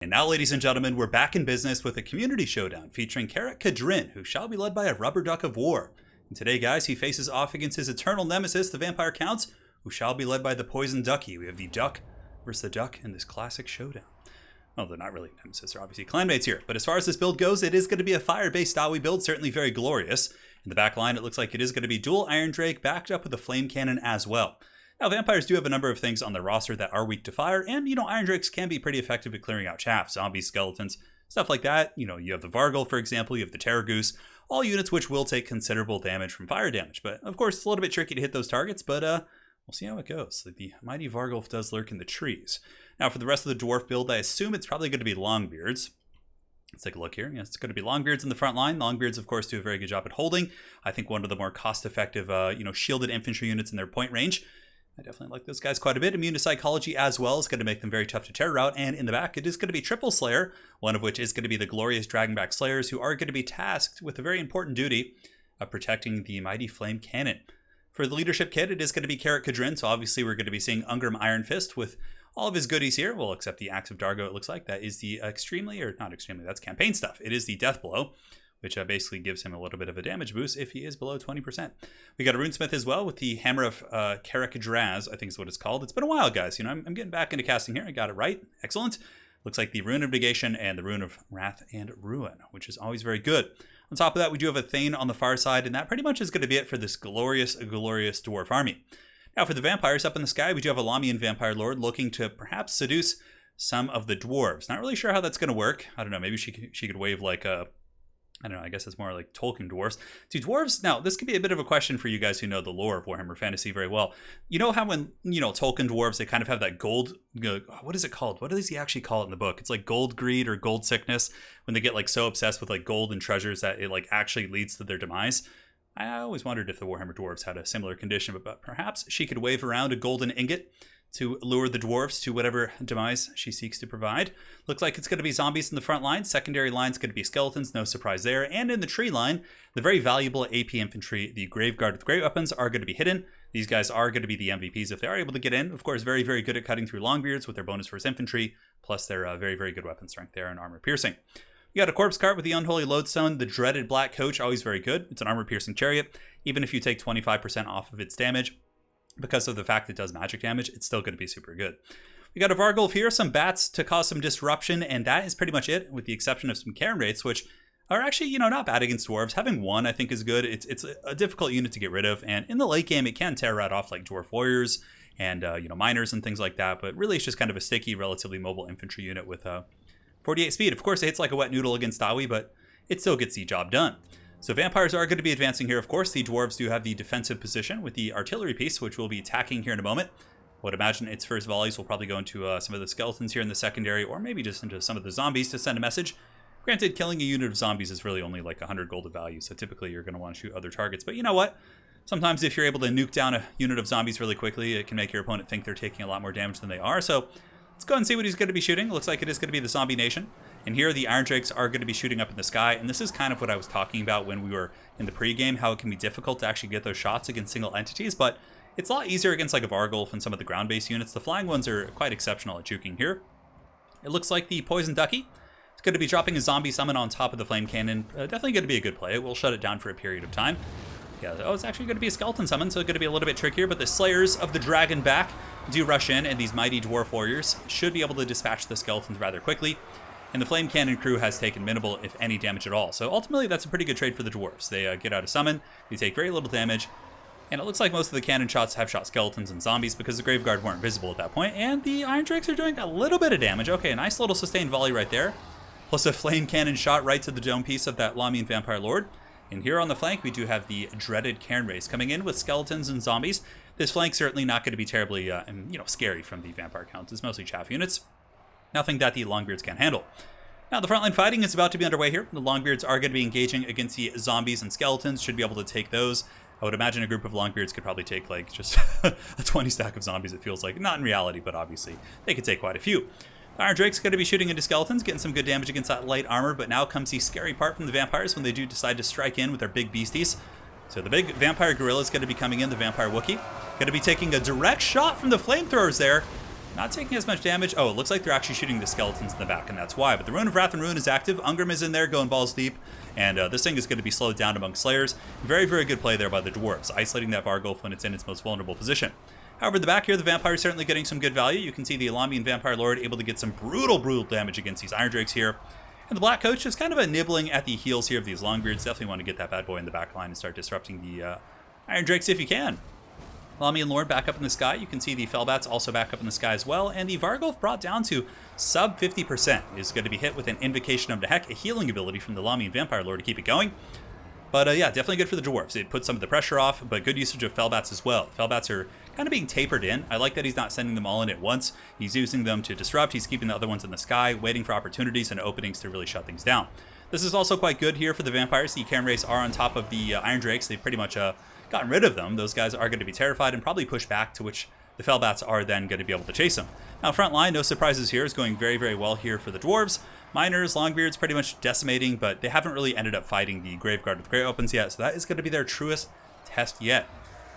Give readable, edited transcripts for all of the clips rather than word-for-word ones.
And now, ladies and gentlemen, we're back in business with a community showdown featuring Turin, who shall be led by a rubber duck of war. And today, guys, he faces off against his eternal nemesis, the vampire counts, who shall be led by the poison ducky. We have the duck versus the duck in this classic showdown. Well, they're not really nemesis, they're obviously clanmates here. But as far as this build goes, it is going to be a fire-based Dawi build, certainly very glorious. In the back line, it looks like it is going to be dual Iron Drake backed up with a flame cannon as well. Now, vampires do have a number of things on their roster that are weak to fire, and, Iron Drakes can be pretty effective at clearing out chaff, zombies, skeletons, stuff like that. You have the Vargul, for example, you have the Terror Goose, all units which will take considerable damage from fire damage. But, of course, it's a little bit tricky to hit those targets, but we'll see how it goes. The mighty Vargul does lurk in the trees. Now, for the rest of the Dwarf build, I assume it's probably going to be Longbeards. Let's take a look here. Yes, it's going to be Longbeards in the front line. Longbeards, of course, do a very good job at holding. I think one of the more cost-effective, shielded infantry units in their point range. I definitely like those guys quite a bit. Immune to psychology as well is going to make them very tough to terror out. And in the back, it is going to be Triple Slayer, one of which is going to be the glorious Dragonback Slayers, who are going to be tasked with a very important duty of protecting the mighty Flame Cannon. For the leadership kit, it is going to be Kadrin, so obviously we're going to be seeing Ungrim Iron Fist with all of his goodies here. Well, except the Axe of Dargo, it looks like. That is the that's campaign stuff. It is the Death Blow, which basically gives him a little bit of a damage boost if he is below 20%. We got a Runesmith as well with the Hammer of Karakadraz, I think is what it's called. It's been a while, guys. I'm getting back into casting here. I got it right. Excellent. Looks like the Rune of Negation and the Rune of Wrath and Ruin, which is always very good. On top of that, we do have a Thane on the far side, and that pretty much is going to be it for this glorious Dwarf army. Now, for the vampires up in the sky, we do have a Lamian Vampire Lord looking to perhaps seduce some of the dwarves. Not really sure how that's going to work. I don't know. Maybe she could wave like a... I don't know, I guess it's more like Tolkien dwarves. Do dwarves, now this could be a bit of a question for you guys who know the lore of Warhammer Fantasy very well. You know how when, Tolkien dwarves, they kind of have that gold, what is it called? What does he actually call it in the book? It's like gold greed or gold sickness, when they get like so obsessed with like gold and treasures that it like actually leads to their demise. I always wondered if the Warhammer dwarves had a similar condition, but perhaps she could wave around a golden ingot to lure the dwarves to whatever demise she seeks to provide. Looks like it's going to be zombies in the front line. Secondary line's going to be skeletons, no surprise there. And in the tree line, the very valuable AP infantry, the Graveguard with great weapons, are going to be hidden. These guys are going to be the MVPs if they are able to get in. Of course, very, very good at cutting through Longbeards with their bonus versus infantry, plus their very, very good weapon strength there and armor piercing. You got a corpse cart with the Unholy Lodestone, the dreaded Black Coach, always very good. It's an armor piercing chariot. Even if you take 25% off of its damage, because of the fact it does magic damage, it's still going to be super good. We got a Vargulf here, some bats to cause some disruption, and that is pretty much it, with the exception of some Cairn Wraiths, which are actually, not bad against dwarves. Having one, I think, is good. It's a difficult unit to get rid of, and in the late game, it can tear right off like Dwarf Warriors and, Miners and things like that, but really it's just kind of a sticky, relatively mobile infantry unit with 48 speed. Of course, it hits like a wet noodle against Dawi, but it still gets the job done. So vampires are going to be advancing here, of course. The dwarves do have the defensive position with the artillery piece, which we'll be attacking here in a moment. I would imagine its first volleys will probably go into some of the skeletons here in the secondary, or maybe just into some of the zombies to send a message. Granted, killing a unit of zombies is really only like 100 gold of value, so typically you're going to want to shoot other targets. But you know what? Sometimes if you're able to nuke down a unit of zombies really quickly, it can make your opponent think they're taking a lot more damage than they are. So let's go and see what he's going to be shooting. Looks like it is going to be the Zombie Nation. And here the Iron Drakes are going to be shooting up in the sky. And this is kind of what I was talking about when we were in the pregame, how it can be difficult to actually get those shots against single entities. But it's a lot easier against like a Vargulf and some of the ground-based units. The flying ones are quite exceptional at juking here. It looks like the Poison Ducky is going to be dropping a zombie summon on top of the Flame Cannon. Definitely going to be a good play. It will shut it down for a period of time. Yeah, it's actually going to be a skeleton summon, so it's going to be a little bit trickier, but the Slayers of the Dragon back do rush in, and these mighty Dwarf Warriors should be able to dispatch the skeletons rather quickly. And the Flame Cannon crew has taken minimal, if any, damage at all. So ultimately, that's a pretty good trade for the Dwarves. They get out a summon, they take very little damage, and it looks like most of the cannon shots have shot skeletons and zombies because the Graveguard weren't visible at that point, and the Iron Drakes are doing a little bit of damage. Okay, a nice little sustained volley right there, plus a Flame Cannon shot right to the dome piece of that Lamian Vampire Lord. And here on the flank, we do have the dreaded Cairn Wraiths coming in with skeletons and zombies. This flank's certainly not going to be terribly, scary from the vampire counts. It's mostly chaff units. Nothing that the Longbeards can't handle. Now, the frontline fighting is about to be underway here. The Longbeards are going to be engaging against the zombies and skeletons. Should be able to take those. I would imagine a group of Longbeards could probably take, like, just a 20 stack of zombies, it feels like. Not in reality, but obviously they could take quite a few. The Iron Drake's going to be shooting into skeletons, getting some good damage against that light armor, but now comes the scary part from the vampires when they do decide to strike in with their big beasties. So the big vampire gorilla is going to be coming in, the vampire Wookiee. Going to be taking a direct shot from the flamethrowers there. not taking as much damage. Oh, it looks like they're actually shooting the skeletons in the back, and that's why. But the Rune of Wrath and Ruin is active. Ungrim is in there going balls deep, and this thing is going to be slowed down among Slayers. Very, very good play there by the Dwarves, isolating that Vargulf when it's in its most vulnerable position. However, in the back here, the Vampire is certainly getting some good value. You can see the Elamian Vampire Lord able to get some brutal damage against these Iron Drakes here. And the Black Coach is kind of a nibbling at the heels here of these Longbeards. Definitely want to get that bad boy in the back line and start disrupting the Iron Drakes if you can. Elamian Lord back up in the sky. You can see the Fellbats also back up in the sky as well. And the Vargulf brought down to sub 50% is going to be hit with an Invocation of Nehek, a healing ability from the Elamian Vampire Lord to keep it going. But yeah, definitely good for the Dwarves. It puts some of the pressure off, but good usage of Fellbats as well. Fellbats are kind of being tapered in. I like that he's not sending them all in at once. He's using them to disrupt. He's keeping the other ones in the sky, waiting for opportunities and openings to really shut things down. This is also quite good here for the Vampires. The Cairn Wraiths are on top of the Iron Drakes. They've pretty much gotten rid of them. Those guys are going to be terrified and probably push back, to which the Fellbats are then going to be able to chase them. Now, front line, no surprises here, is going very, very well here for the Dwarves. Miners, Longbeards pretty much decimating, but they haven't really ended up fighting the Graveguard with Great Opens yet, so that is going to be their truest test yet.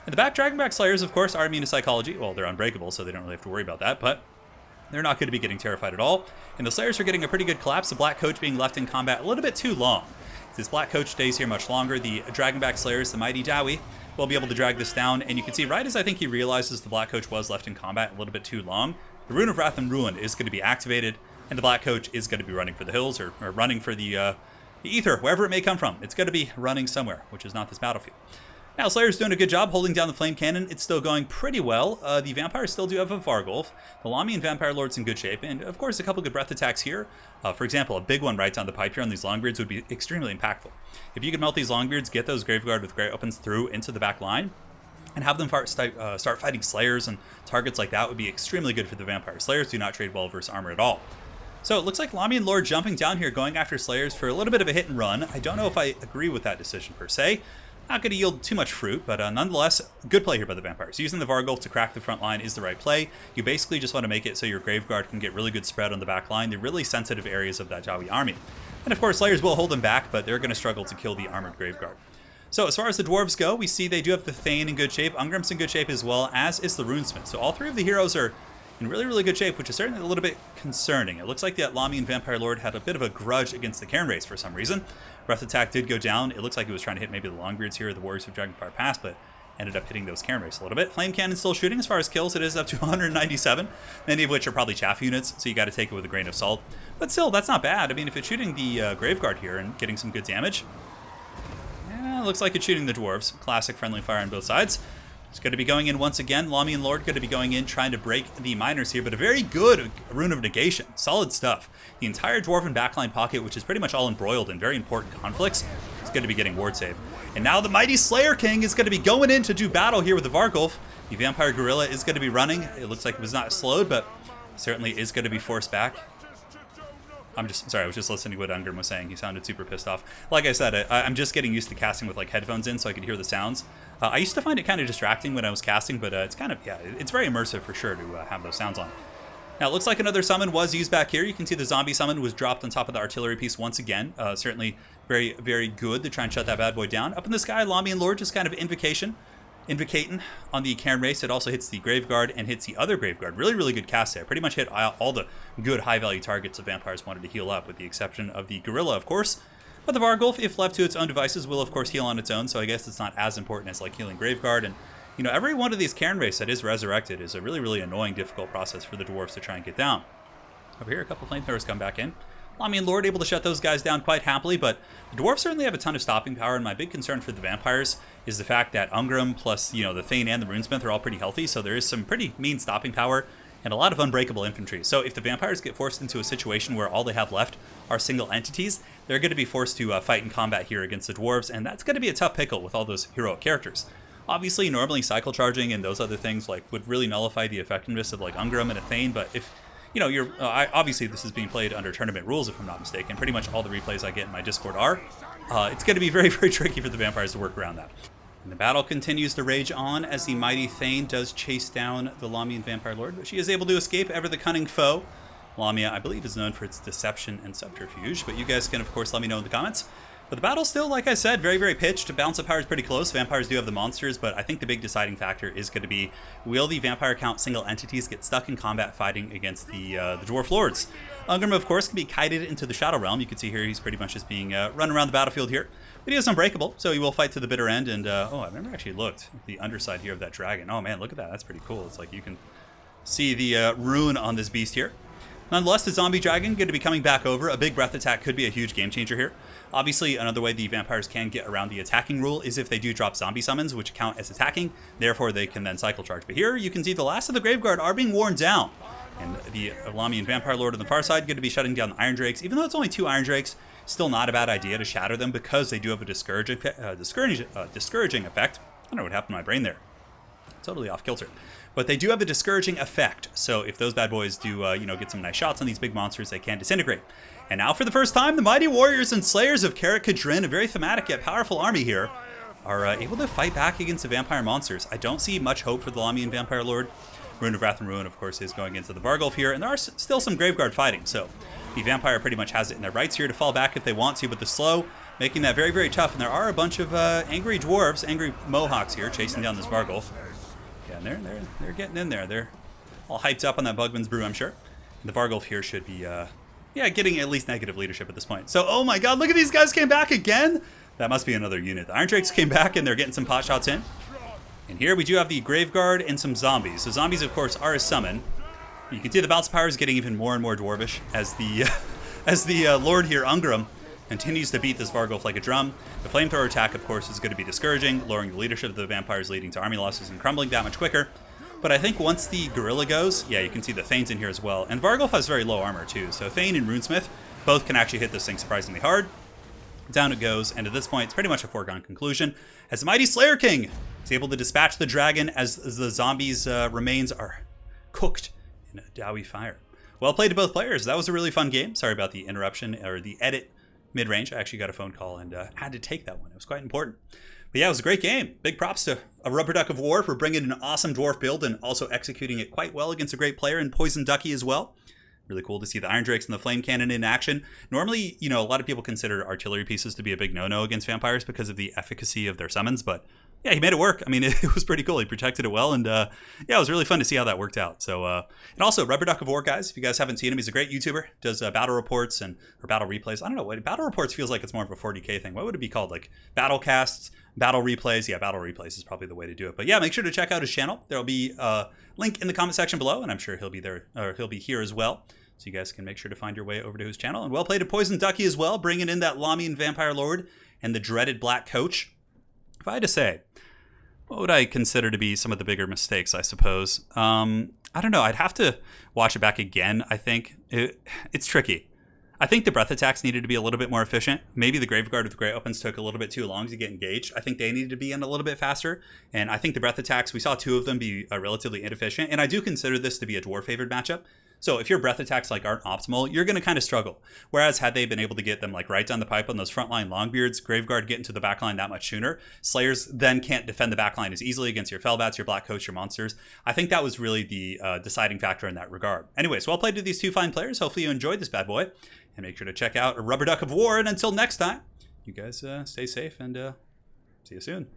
In the back, Dragonback Slayers, of course, are immune to Psychology. Well, they're unbreakable, so they don't really have to worry about that, but they're not going to be getting terrified at all. And the Slayers are getting a pretty good collapse, the Black Coach being left in combat a little bit too long. If this Black Coach stays here much longer, the Dragonback Slayers, the Mighty Dowie, will be able to drag this down. And you can see right as I think he realizes the Black Coach was left in combat a little bit too long, the Rune of Wrath and Ruin is going to be activated, and the Black Coach is going to be running for the hills, or running for the ether, wherever it may come from. It's going to be running somewhere, which is not this battlefield. Now, Slayer's doing a good job holding down the Flame Cannon. It's still going pretty well. The Vampires still do have a Vargulf. The Elamian Vampire Lord's in good shape, and of course a couple good breath attacks here. For example, a big one right down the pipe here on these Longbeards would be extremely impactful. If you could melt these Longbeards, get those Graveguard with Great Opens through into the back line, and have them start fighting Slayers and targets like that would be extremely good for the Vampires. Slayers do not trade well versus armor at all. So it looks like Elamian Lord jumping down here, going after Slayers for a little bit of a hit and run. I don't know if I agree with that decision per se. Not going to yield too much fruit, but nonetheless, good play here by the Vampires. Using the Vargulf to crack the front line is the right play. You basically just want to make it so your Graveguard can get really good spread on the back line, the really sensitive areas of that Jawi army. And of course, Slayers will hold them back, but they're going to struggle to kill the armored Graveguard. So as far as the Dwarves go, we see they do have the Thane in good shape, Ungrim's in good shape as well, as is the Runesmith. So all three of the heroes are in really, really good shape, which is certainly a little bit concerning. It looks like the Elamian Vampire Lord had a bit of a grudge against the Cairn Wraiths for some reason. Breath attack did go down. It looks like it was trying to hit maybe the Longbeards here, or the Warriors of Dragonfire Pass, but ended up hitting those Cairn Wraiths a little bit. Flame Cannon still shooting. As far as kills, it is up to 197, many of which are probably chaff units, so you got to take it with a grain of salt. But still, that's not bad. I mean, if it's shooting the Graveguard here and getting some good damage, looks like it's shooting the Dwarves. Classic friendly fire on both sides. It's going to be going in once again. Elamian Lord going to be going in, trying to break the Miners here, but a very good Rune of Negation. Solid stuff. The entire Dwarven backline pocket, which is pretty much all embroiled in very important conflicts, is going to be getting ward save. And now the Mighty Slayer King is going to be going in to do battle here with the Vargulf. The Vampire Gorilla is going to be running. It looks like it was not slowed, but certainly is going to be forced back. I'm just sorry, I was just listening to what Ungrim was saying. He sounded super pissed off. Like I said, I'm just getting used to casting with like headphones in so I could hear the sounds. I used to find it kind of distracting when I was casting, but it's kind of, yeah, it's very immersive for sure to have those sounds on. Now, it looks like another summon was used back here. You can see the zombie summon was dropped on top of the artillery piece once again. Certainly very, very good to try and shut that bad boy down. Up in the sky, Elamian Lord just kind of invocating on the Cairn Wraiths. It also hits the Graveguard and hits the other Graveguard. Really, really good cast there. Pretty much hit all the good high-value targets the Vampires wanted to heal up, with the exception of the Gorilla, of course. But the Vargulf, if left to its own devices, will, of course, heal on its own, so I guess it's not as important as, like, healing Graveguard. And, you know, every one of these Cairn Wraiths that is resurrected is a really, really annoying, difficult process for the Dwarves to try and get down. Over here, a couple Flamethrowers come back in. Elamian Lord able to shut those guys down quite happily, but the Dwarves certainly have a ton of stopping power, and my big concern for the Vampires is the fact that Ungrim plus, you know, the Thane and the Runesmith are all pretty healthy, so there is some pretty mean stopping power and a lot of unbreakable infantry. So if the Vampires get forced into a situation where all they have left are single entities, they're going to be forced to fight in combat here against the Dwarves, and that's going to be a tough pickle with all those heroic characters. Obviously, normally cycle charging and those other things like would really nullify the effectiveness of like Ungrim and a Thane, but if you know, you're obviously this is being played under tournament rules, if I'm not mistaken. Pretty much all the replays I get in my Discord are. It's going to be very, very tricky for the Vampires to work around that. And the battle continues to rage on as the mighty Thane does chase down the Elamian Vampire Lord, but she is able to escape ever the cunning foe. Lamia, I believe, is known for its deception and subterfuge, but you guys can, of course, let me know in the comments. But the battle still, like I said, very, very pitched. Balance of power is pretty close. Vampires do have the monsters, but I think the big deciding factor is going to be, will the vampire count single entities get stuck in combat fighting against the Dwarf Lords? Ungrim, of course, can be kited into the Shadow Realm. You can see here he's pretty much just being run around the battlefield here. But he is unbreakable, so he will fight to the bitter end. And, oh, I've never actually looked at the underside here of that dragon. Oh, man, look at that. That's pretty cool. It's like you can see the rune on this beast here. Nonetheless, the zombie dragon going to be coming back over. A big breath attack could be a huge game changer here. Obviously, another way the vampires can get around the attacking rule is if they do drop zombie summons, which count as attacking. Therefore, they can then cycle charge. But here, you can see the last of the Graveguard are being worn down. And the Alamian Vampire Lord on the far side going to be shutting down the Iron Drakes. Even though it's only 2 Iron Drakes, still not a bad idea to shatter them because they do have a discouraging effect. I don't know what happened to my brain there. Totally off kilter. But they do have a discouraging effect. So if those bad boys do, get some nice shots on these big monsters, they can disintegrate. And now for the first time, the mighty warriors and slayers of Karak Kadrin, a very thematic yet powerful army here, are able to fight back against the vampire monsters. I don't see much hope for the Lamian Vampire Lord. Rune of Wrath and Ruin, of course, is going into the Vargulf here, and there are still some Graveguard fighting, so the Vampire pretty much has it in their rights here to fall back if they want to, but the slow, making that very, very tough, and there are a bunch of angry dwarves, angry Mohawks here, chasing down this Vargulf. Yeah, and they're getting in there. They're all hyped up on that Bugman's Brew, I'm sure. And the Vargulf here should be, getting at least negative leadership at this point. So, oh my god, look at these guys came back again! That must be another unit. The Iron Drakes came back, and they're getting some pot shots in. And here we do have the Graveguard and some zombies. So zombies, of course, are a summon. You can see the balance of power is getting even more and more dwarvish as the Lord here, Ungrim, continues to beat this Vargulf like a drum. The flamethrower attack, of course, is going to be discouraging, lowering the leadership of the vampires, leading to army losses and crumbling that much quicker. But I think once the Gorilla goes, yeah, you can see the Thanes in here as well. And Vargulf has very low armor too, so Thane and Runesmith both can actually hit this thing surprisingly hard. Down it goes, and at this point, it's pretty much a foregone conclusion, as the mighty Slayer King is able to dispatch the dragon as the zombies' remains are cooked in a doughy fire. Well played to both players. That was a really fun game. Sorry about the interruption, or the edit mid-range. I actually got a phone call and had to take that one. It was quite important. But yeah, it was a great game. Big props to a Rubber Duck of War for bringing an awesome dwarf build and also executing it quite well against a great player in Poison Ducky as well. Really cool to see the Iron Drakes and the Flame Cannon in action. Normally, a lot of people consider artillery pieces to be a big no-no against vampires because of the efficacy of their summons, but yeah, he made it work. I mean, it was pretty cool. He protected it well, and yeah, it was really fun to see how that worked out. So, and also, Rubber Duck of War, guys, if you guys haven't seen him, he's a great YouTuber, does battle reports or battle replays. I don't know, battle reports feels like it's more of a 40K thing. What would it be called? Like battle casts, battle replays? Yeah, battle replays is probably the way to do it. But yeah, make sure to check out his channel. There'll be a link in the comment section below, and I'm sure he'll be there, or he'll be here as well. So you guys can make sure to find your way over to his channel. And well played to Poison Ducky as well, bringing in that Lamian Vampire Lord and the dreaded Black Coach. If I had to say, what would I consider to be some of the bigger mistakes, I suppose? I don't know. I'd have to watch it back again, I think. It's tricky. I think the breath attacks needed to be a little bit more efficient. Maybe the Graveguard with the Great Opens took a little bit too long to get engaged. I think they needed to be in a little bit faster. And I think the breath attacks, we saw 2 of them be relatively inefficient. And I do consider this to be a dwarf favored matchup. So if your breath attacks aren't optimal, you're going to kind of struggle. Whereas had they been able to get them right down the pipe on those frontline Longbeards, Graveguard get into the backline that much sooner, Slayers then can't defend the backline as easily against your Fellbats, your Black Coach, your monsters. I think that was really the deciding factor in that regard. Anyways, well played to these 2 fine players. Hopefully you enjoyed this bad boy. And make sure to check out a Rubber Duck of War. And until next time, you guys stay safe and see you soon.